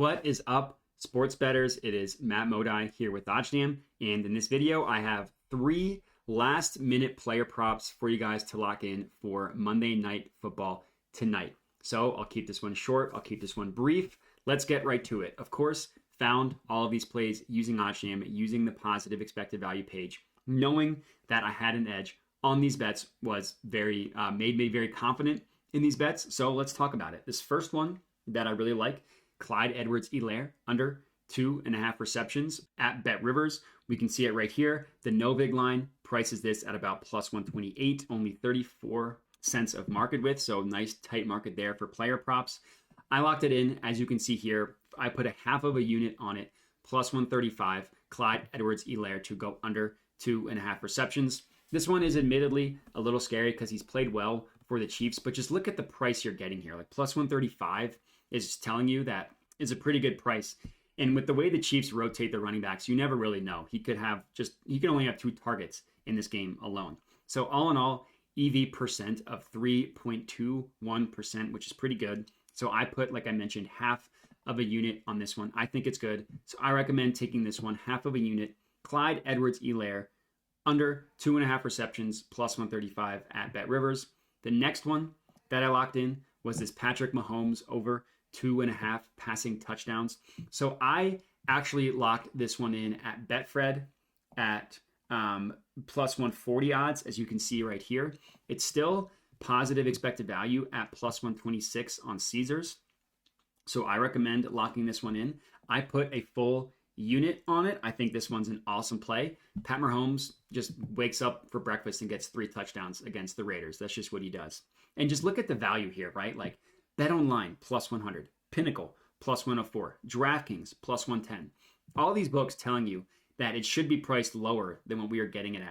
What is up, sports bettors? It is Matt Modi here with OddsJam, and in this video, I have 3 last-minute player props for you guys to lock in for Monday Night Football tonight. So I'll keep this one short. I'll keep this one brief. Let's get right to it. Of course, found all of these plays using OddsJam, using the positive expected value page, knowing that I had an edge on these bets was made me very confident in these bets. So let's talk about it. This first one that I really like, Clyde EdwardsHelaire under 2.5 receptions at BetRivers. We can see it right here. The no vig line prices this at about plus 128, only 34 cents of market width. So nice tight market there for player props. I locked it in. As you can see here, I put a half of a unit on it, plus 135, Clyde EdwardsHelaire to go under 2.5 receptions. This one is admittedly a little scary because he's played well for the Chiefs, but just look at the price you're getting here. Like plus 135 is telling you that is a pretty good price. And with the way the Chiefs rotate the running backs, you never really know. He could only have 2 targets in this game alone. So all in all, EV percent of 3.21%, which is pretty good. So I put, like I mentioned, half of a unit on this one. I think it's good. So I recommend taking this one, half of a unit. Clyde EdwardsHelaire under 2.5 receptions, plus 135 at BetRivers. The next one that I locked in was this Patrick Mahomes over 2.5 passing touchdowns. So I actually locked this one in at Betfred at plus 140 odds, as you can see right here. It's still positive expected value at plus 126 on Caesars. So I recommend locking this one in. I put a full unit on it. I think this one's an awesome play. Pat Mahomes just wakes up for breakfast and gets 3 touchdowns against the Raiders. That's just what he does. And just look at the value here, right? Like BetOnline plus 100, Pinnacle plus 104, DraftKings plus 110. All these books telling you that it should be priced lower than what we are getting it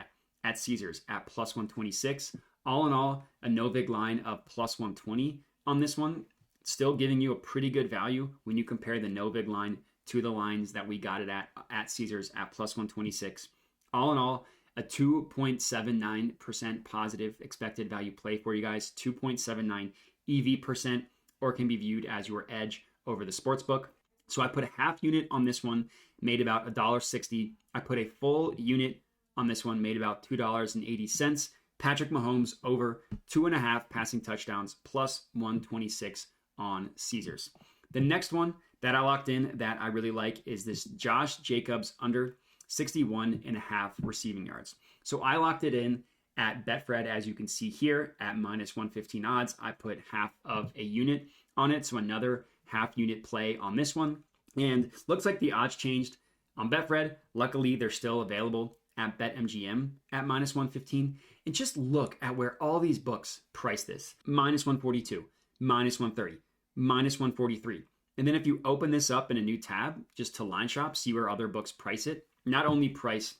at Caesars at plus 126. All in all, a no vig line of plus 120 on this one, still giving you a pretty good value when you compare the no vig line to the lines that we got it at Caesars at plus 126. All in all, a 2.79% positive expected value play for you guys, 2.79 EV percent, or can be viewed as your edge over the sportsbook. So I put a half unit on this one, made about $1.60. I put a full unit on this one, made about $2.80. Patrick Mahomes over 2.5 passing touchdowns, plus 126 on Caesars. The next one that I locked in that I really like is this Josh Jacobs under 61.5 receiving yards. So I locked it in at Betfred, as you can see here, at minus 115 odds. I put half of a unit on it, so another half unit play on this one. And looks like the odds changed on Betfred. Luckily, they're still available at BetMGM at minus 115. And just look at where all these books price this. Minus 142, minus 130, minus 143. And then if you open this up in a new tab, just to line shop, see where other books price it. Not only price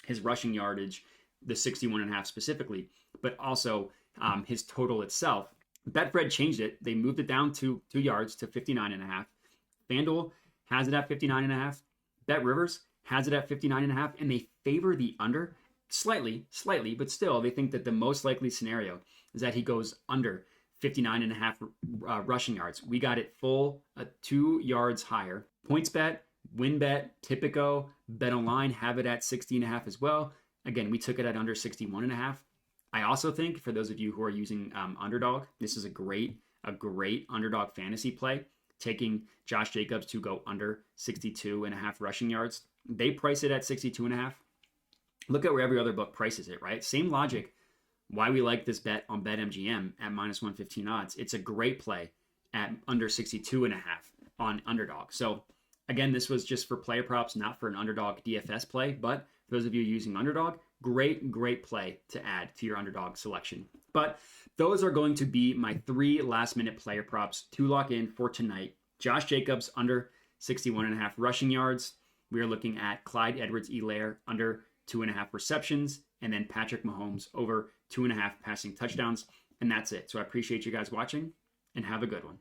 his rushing yardage, the 61.5 specifically, but also his total itself. Betfred changed it. They moved it down 2 yards to 59.5. FanDuel has it at 59.5. BetRivers has it at 59.5, and they favor the under slightly, but still they think that the most likely scenario is that he goes under 59.5 rushing yards. We got it full 2 yards higher. PointsBet, WinBet, Tipico, BetOnline have it at 60.5 as well. Again, we took it at under 61.5. I also think for those of you who are using Underdog, this is a great Underdog fantasy play. Taking Josh Jacobs to go under 62.5 rushing yards. They price it at 62.5. Look at where every other book prices it, right? Same logic. Why we like this bet on BetMGM at minus 115 odds. It's a great play at under 62.5 on Underdog. So again, this was just for player props, not for an Underdog DFS play. But for those of you using Underdog, great play to add to your Underdog selection. But those are going to be my 3 last-minute player props to lock in for tonight. Josh Jacobs under 61.5 rushing yards. We are looking at Clyde EdwardsHelaire under 2.5 receptions, and then Patrick Mahomes over 2.5 passing touchdowns. And that's it. So I appreciate you guys watching, and have a good one.